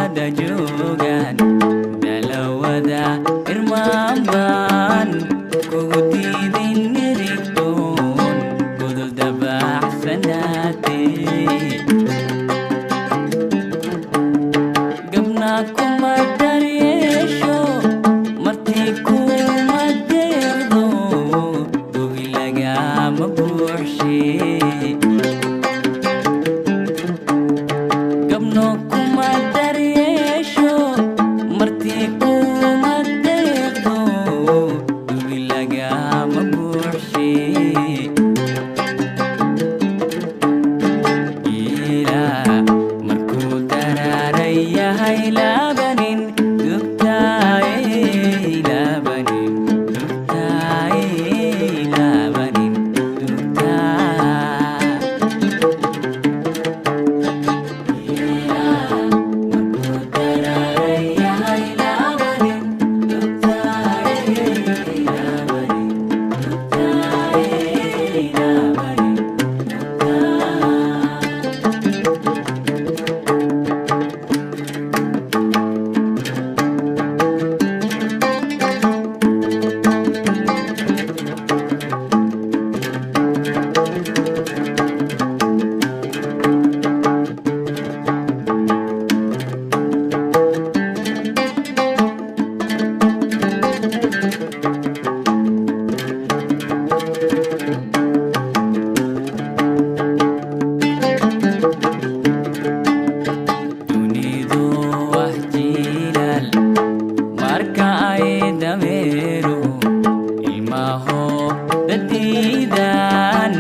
wada joogaan dalawada irmaanbaan kugu diidin nirigtoon gudul dabaxsanaatee gabna kuma daryeesho martii kuma deeqdo gobi lagama buuxshee gabno kuma daryeesho martii kuma deeqdo gobi lagama buuxshee ilaa markuu daraaray yahay laabanin dugtaaye laabanin dugtaaye laabanin dugtaa ilaa markuu daraaray yahay laabanin dugtaaye laabanin dugtaaye laabanin dugtaa dunidu wax jiilal marka ay dameero ilmaho dadiidan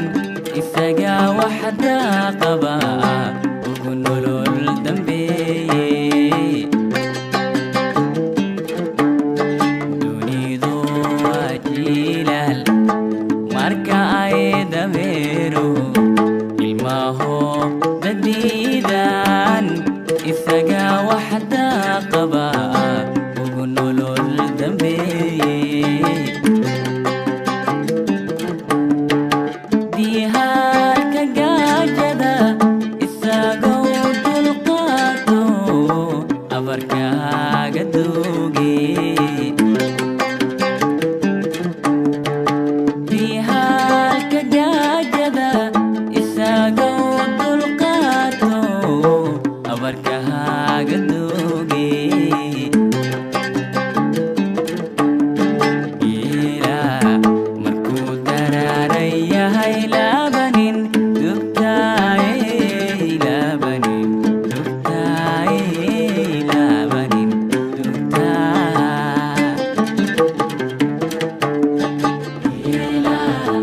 isaga waxda qaba ugu nolol dambeeye dunidu wax jiilal marka ay dameero ilmaho dadiidan isaga waxda qaba ugu nolol dambeeye diihaarka gaajada isagoo dulqaato abarkaaga dooge diihaarka gaajada isagoo dulqaato abarkaaga dooge ilaa markuu daraaray yahay laabanin dugtaaye laabanin dugtaaye laabanin dugtaa ilaa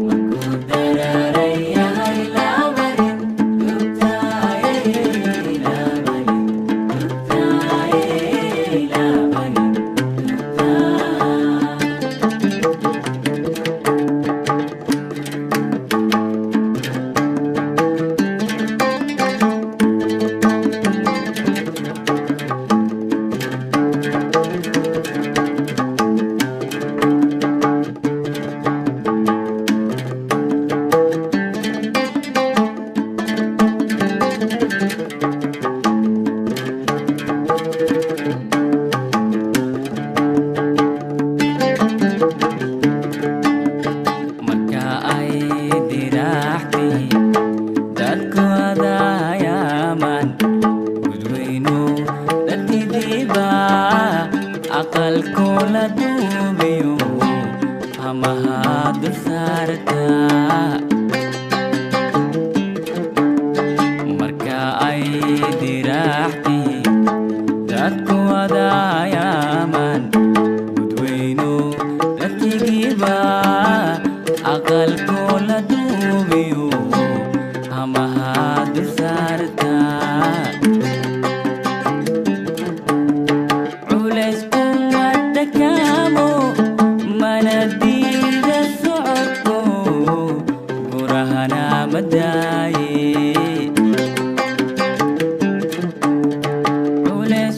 markuu daraaray yahay laabanin dugtaaye laabanin dugtaaye laabanin dugtaa marka ay diraaxtay dadku adaayaman gudweynu dhatidiiba aqalku la duubiyo hamaha dul saarta marka ay diraaxtay dadku adaayaman gudweynu dhatidiiba aqalku la duubiyo hamaha dul saarta culays kuma dakaamo mana diida socodko gurahana madaaye culays